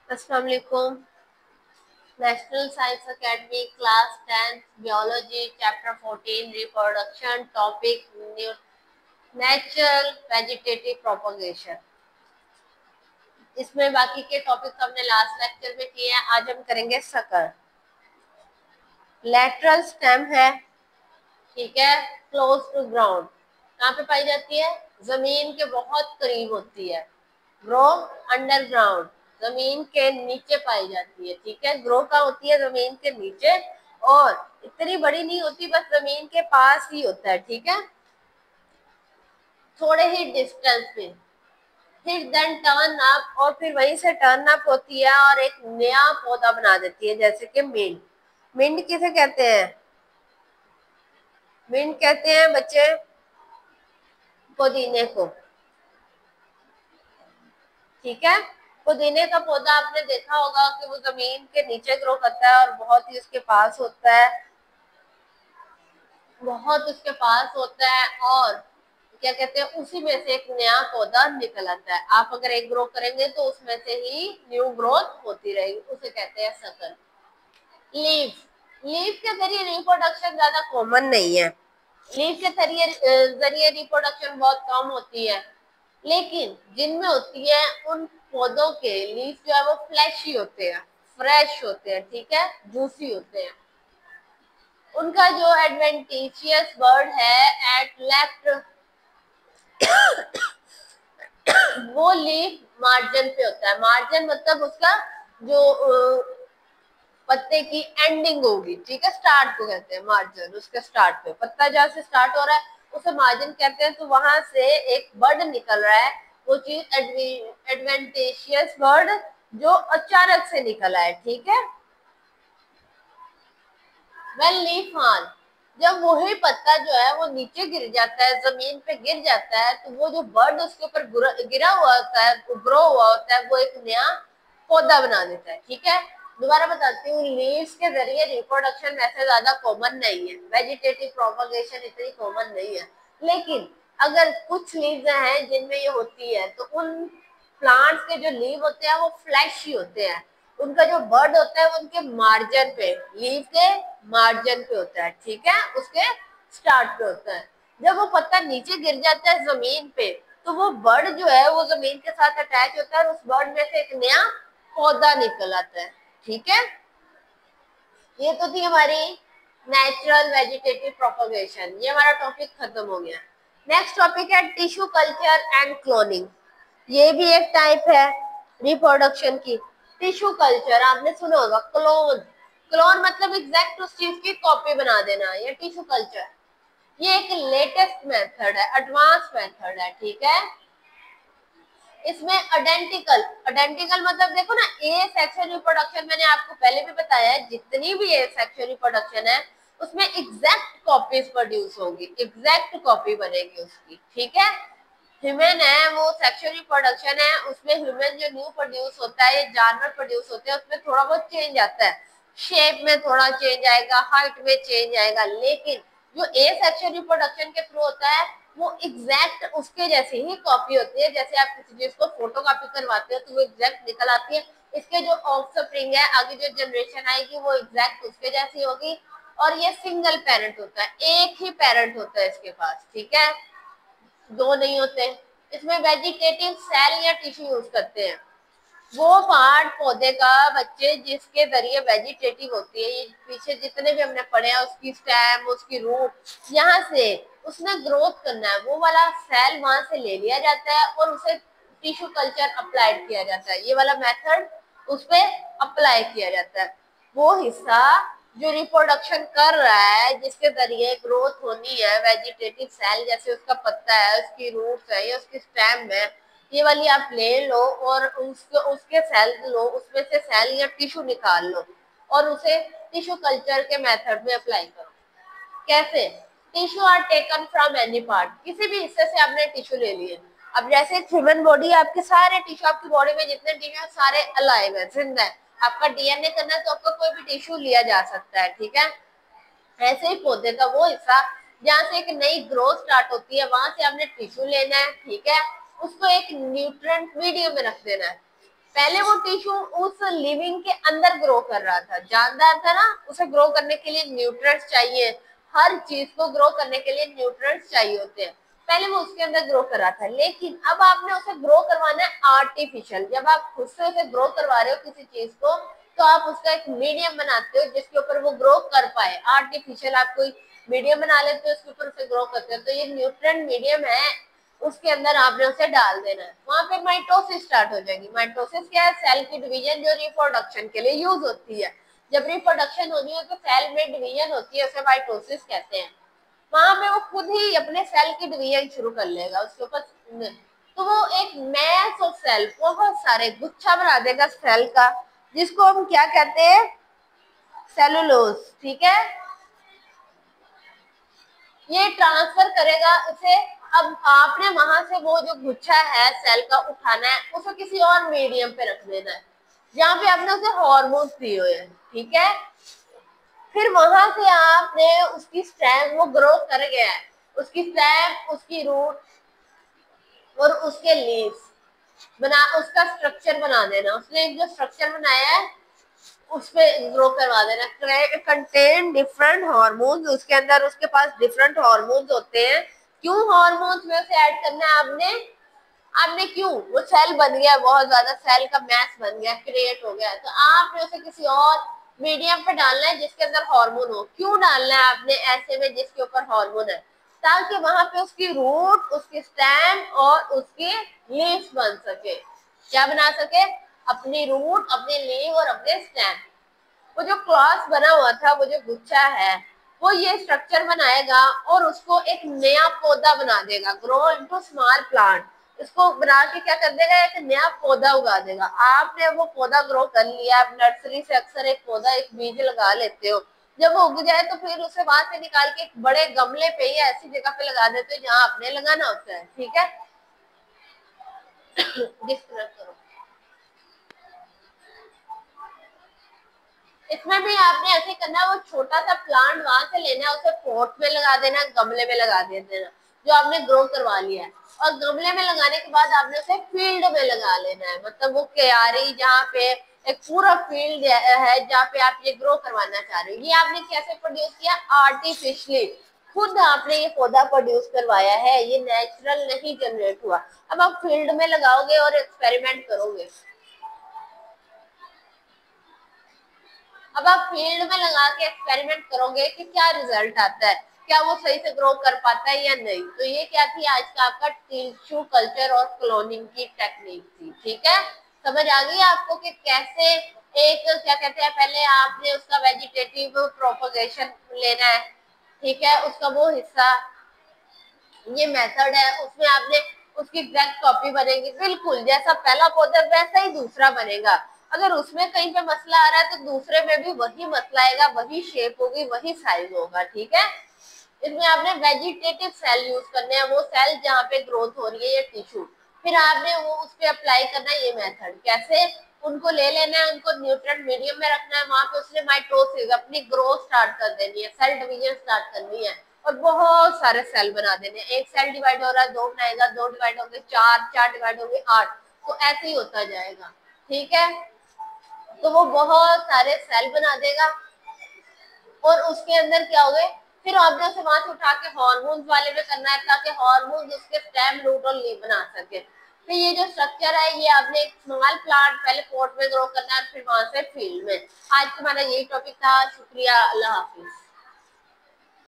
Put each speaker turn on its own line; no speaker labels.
अस्सलाम वालेकुम। National science academy class 10 biology chapter 14 reproduction topic natural vegetative propagation. इसमें बाकी के टॉपिक हमने लास्ट लेक्चर में किए हैं। आज हम करेंगे सकर। लेटरल स्टेम है, ठीक है, क्लोज टू ग्राउंड। कहाँ पे पाई जाती है? जमीन के बहुत करीब होती है। ग्रो अंडरग्राउंड, जमीन के नीचे पाई जाती है। ठीक है, ग्रो का होती है जमीन के नीचे और इतनी बड़ी नहीं होती, बस जमीन के पास ही होता है। ठीक है, थोड़े ही डिस्टेंस पे। फिर देन टर्न अप, और फिर वहीं से टर्न अप होती है और एक नया पौधा बना देती है, जैसे कि मिंट। मिंट किसे कहते हैं? मिंट कहते हैं बच्चे पुदीने को। ठीक है, पुदीने का पौधा आपने देखा होगा कि वो जमीन के नीचे ग्रो करता है और बहुत ही उसके पास होता है, बहुत उसके पास होता है। और क्या कहते हैं, उसी में से एक नया पौधा निकल आता है। आप अगर एक ग्रो करेंगे तो उसमें से ही न्यू ग्रोथ होती रहेगी, उसे कहते हैं सकल। लीफ, लीफ के जरिए रिप्रोडक्शन ज्यादा कॉमन नहीं है। लीफ के जरिए रिप्रोडक्शन बहुत कम होती है, लेकिन जिनमें होती है उन पौधों के लीफ जो है वो फ्लैशी होते हैं, फ्रेश होते हैं। ठीक है, जूसी होते हैं। उनका जो एडवेंटिशियस वर्ड है एट लेफ्ट, वो लीफ मार्जिन पे होता है। मार्जिन मतलब उसका जो पत्ते की एंडिंग होगी। ठीक है, स्टार्ट को कहते हैं मार्जिन। उसके स्टार्ट पे पत्ता जहाँ से स्टार्ट हो रहा है उसे मार्जिन कहते हैं। तो वहां से एक बर्ड निकल रहा है, वो चीज एडवेंटिशियस बर्ड जो अचानक से निकला है। ठीक है, वेल लीफ फॉल, जब वही पत्ता जो है वो नीचे गिर जाता है, जमीन पे गिर जाता है, तो वो जो बर्ड उसके ऊपर गिरा हुआ होता है, ग्रो हुआ होता है, वो एक नया पौधा बना देता है। ठीक है, दोबारा बताती हूँ, लीव्स के जरिए रिप्रोडक्शन वैसे ज्यादा कॉमन नहीं है, वेजिटेटिव प्रोपगेशन इतनी कॉमन नहीं है। लेकिन अगर कुछ लीव्स हैं जिनमें ये होती है, तो उन प्लांट्स के जो लीव होते हैं वो फ्लैशी होते हैं। उनका जो बर्ड होता है वो उनके मार्जिन पे, लीव के मार्जिन पे होता है। ठीक है, उसके स्टार्ट पे होता है। जब वो पत्ता नीचे गिर जाता है जमीन पे, तो वो बर्ड जो है वो जमीन के साथ अटैच होता है और उस बर्ड में से एक नया पौधा निकल आता है। ठीक है, ये तो थी हमारी नेचुरल वेजिटेटिव प्रोपगेशन। ये हमारा टॉपिक खत्म हो गया। नेक्स्ट टॉपिक है टिश्यू कल्चर एंड क्लोनिंग। ये भी एक टाइप है रिप्रोडक्शन की। टिश्यू कल्चर आपने सुना होगा। क्लोन, क्लोन मतलब एग्जैक्ट उस चीज की कॉपी बना देना। ये टिश्यू कल्चर, ये एक लेटेस्ट मेथड है, एडवांस मेथड है। ठीक है, इसमें आइडेंटिकल, आइडेंटिकल मतलब देखो ना, ए सेक्सुअल रिप्रोडक्शन मैंने आपको पहले भी बताया है, जितनी भी ए सेक्सुअल रिप्रोडक्शन है उसमें एग्जैक्ट कॉपीज प्रोड्यूस होगी, एग्जैक्ट कॉपी बनेगी उसकी। ठीक है, ह्यूमन है वो सेक्सुअल रिप्रोडक्शन है, उसमें ह्यूमन जो न्यू प्रोड्यूस होता है, ये जानवर प्रोड्यूस होते हैं, उसमें थोड़ा बहुत चेंज आता है, शेप में थोड़ा चेंज आएगा, हाइट में चेंज आएगा। लेकिन जो ए सेक्सुअल रिप्रोडक्शन के थ्रू होता है वो एग्जैक्ट उसके जैसी ही कॉपी होती है। जैसे आप किसी चीज को फोटो कॉपी करवाते हो तो वो एग्जैक्ट निकल आती है। इसके जो ऑफस्प्रिंग है, आगे जो जनरेशन आएगी वो एग्जैक्ट उसके जैसी होगी। और ये सिंगल पेरेंट होता है, एक ही पेरेंट होता है इसके पास। ठीक है, दो नहीं होते। इसमें वेजिटेटिव सेल या टिश्यू यूज करते हैं, वो पार्ट पौधे का बच्चे जिसके जरिए वेजिटेटिव होती है। ये पीछे जितने भी हमने पढ़े हैं, उसकी स्टेम, उसकी रूट, यहाँ से उसने ग्रोथ करना है, वो वाला सेल वहां से ले लिया जाता है और उसे टिश्यू कल्चर अप्लाइड किया जाता है। ये वाला मेथड उस पर अप्लाई किया जाता है। वो हिस्सा जो रिप्रोडक्शन कर रहा है, जिसके जरिए ग्रोथ होनी है, वेजिटेटिव सेल जैसे उसका पत्ता है, उसकी रूट्स है या उसकी स्टेम है, ये वाली आप ले लो और उसके सेल लो, उसमें से सेल या टिश्यू निकाल लो और उसे टिश्यू कल्चर के मेथड में अप्लाई करो। कैसे? Tissue are taken from any part, किसी भी हिस्से से आपने टिश्यू ले लिए। अब जैसे ह्यूमन बॉडी, आपके सारे टिश्यू, आपकी बॉडी में जितने टिश्यू है सारे अलाइव है, जिंदा है। आपका डीएनए करना है तो आपका कोई भी टिश्यू लिया जा सकता है। ठीक है, ऐसे ही पौधे का वो हिस्सा जहाँ से एक नई ग्रोथ स्टार्ट होती है, वहां से आपने टिश्यू लेना है। ठीक है, उसको एक न्यूट्रिएंट मीडियम में रख देना है। पहले वो टिश्यू उस लिविंग के अंदर ग्रो कर रहा था, जानदार था ना, उसे ग्रो करने के लिए न्यूट्रिएंट्स चाहिए, हर चीज को ग्रो करने के लिए न्यूट्रिएंट्स चाहिए होते हैं, पहले वो उसके अंदर ग्रो कर रहा था। लेकिन अब आपने उसे ग्रो करवाना है आर्टिफिशियल। जब आप खुद से उसे ग्रो करवा रहे हो किसी चीज को, तो आप उसका एक मीडियम बनाते हो जिसके ऊपर वो ग्रो कर पाए। आर्टिफिशियल आप कोई मीडियम बना लेते हो, उसके ऊपर उसे ग्रो करते हो, तो ये न्यूट्रिएंट मीडियम है, उसके अंदर आपने उसे डाल देना है। वहां पे माइटोसिस स्टार्ट हो जाएगी। माइटोसिस क्या है? सेल की डिवीजन जो रिप्रोडक्शन के लिए यूज होती है। जब रिप्रोडक्शन होनी है तो सेल में डिवीजन होती है, उसे माइटोसिस कहते हैं। वहां पे वो खुद ही अपने सेल की डिवीजन शुरू कर लेगा उसके ऊपर, तो वो एक मैस ऑफ सेल, बहुत सारे गुच्छा बना देगा सेल का, जिसको हम क्या कहते हैं? सेलुलोज। ठीक है, ये ट्रांसफर करेगा उसे। अब आपने वहां से वो जो गुच्छा है सेल का उठाना है, उसे किसी और मीडियम पे रख देना है जहाँ पे आपने उसे हार्मोन दिए हुए हैं। ठीक है, फिर वहां से आपने उसकी स्टेम, वो ग्रो कर गया है, उसकी स्टेम, उसकी रूट और उसके लीव्स बना, उसका स्ट्रक्चर बना देना। उसने एक जो स्ट्रक्चर बनाया है उस पे ग्रो करवा देना। कंटेन डिफरेंट हार्मोन्स, उसके अंदर उसके पास डिफरेंट हार्मोन्स होते हैं। क्यों हार्मोन्स में से ऐड करना है आपने? आपने क्यों? वो सेल बन गया, बहुत ज्यादा सेल का मैस बन गया, क्रिएट हो गया, तो आपने उसे किसी और मीडियम पे डालना है जिसके अंदर हार्मोन हो। क्यों डालना है आपने ऐसे में जिसके ऊपर हार्मोन है? ताकि वहां पे उसकी रूट, उसकी स्टेम और उसकी लीव्स बन सके। क्या बना सके? अपनी रूट, अपने लीव और अपने स्टेम। वो जो क्लॉस बना हुआ था, वो जो गुच्छा है, वो ये स्ट्रक्चर बनाएगा और उसको एक नया पौधा बना देगा, ग्रो इनटू स्मॉल प्लांट। इसको बना के क्या कर देगा? एक नया पौधा उगा देगा। आपने वो पौधा ग्रो कर लिया, आप नर्सरी से अक्सर एक पौधा, एक बीज लगा लेते हो, जब वो उग जाए तो फिर उसे वहां से निकाल के एक बड़े गमले पे या ऐसी जगह पे लगा देते हो जहाँ आपने लगाना होता है। ठीक है, डिस्कनेक्ट करो। इसमें भी आपने ऐसे करना है, वो छोटा सा प्लांट वहां से लेना है, उसे पॉट में लगा देना, गमले में लगा देना जो आपने ग्रो करवा लिया है। और गमले में लगाने के बाद आपने उसे फील्ड में लगा लेना है, मतलब वो क्यारी जहाँ पे एक पूरा फील्ड है जहाँ पे आप ये ग्रो करवाना चाह रहे हो। ये आपने कैसे प्रोड्यूस किया? आर्टिफिशियली। खुद आपने ये पौधा प्रोड्यूस करवाया है, ये नेचुरल नहीं जनरेट हुआ। अब आप फील्ड में लगाओगे और एक्सपेरिमेंट करोगे। अब आप फील्ड में लगा के एक्सपेरिमेंट करोगे कि क्या रिजल्ट आता है, क्या वो सही से ग्रो कर पाता है या नहीं। तो ये क्या थी आज का आपका टिश्यू कल्चर और क्लोनिंग की टेक्निक थी। ठीक है, समझ आ गई आपको कि कैसे एक क्या कहते हैं, पहले आपने उसका वेजिटेटिव प्रोपगेशन लेना है। ठीक है, उसका वो हिस्सा, ये मेथड है, उसमें आपने उसकी एग्जैक्ट कॉपी बनेगी, बिल्कुल जैसा पहला पौधा वैसा ही दूसरा बनेगा। अगर उसमें कहीं पे मसला आ रहा है तो दूसरे में भी वही मसला आएगा, वही शेप होगी, वही साइज होगा। ठीक है, इसमें आपने वेजिटेटिव सेल यूज करने हैं, वो सेल जहाँ पे ग्रोथ हो रही है, ये टिश्यू, फिर आपने वो उस पर अप्लाई करना है। ये मेथड कैसे? उनको ले लेना है, उनको न्यूट्रिएंट मीडियम में रखना है, वहां पे उसने माइटोसिस, अपनी ग्रोथ स्टार्ट कर देनी है, सेल डिवीजन स्टार्ट करनी है और बहुत सारे सेल बना देने। एक सेल डिवाइड हो रहा है, दो बनाएगा, दो डिवाइड हो गए चार, चार डिवाइड हो गए आठ, तो ऐसे ही होता जाएगा। ठीक है, तो वो बहुत सारे सेल बना देगा और उसके अंदर क्या हो गए, फिर आपने उसे वहां से उठा के हार्मोन्स वाले में करना है ताकि हार्मोन्स उसके स्टेम, रूट और लीफ बना सके। फिर ये जो स्ट्रक्चर है, ये आपने एक स्मॉल प्लांट पहले पॉट में ग्रो करना है, फिर वहां से फील्ड में। आज तुम्हारा यही टॉपिक था। शुक्रिया, अल्लाह।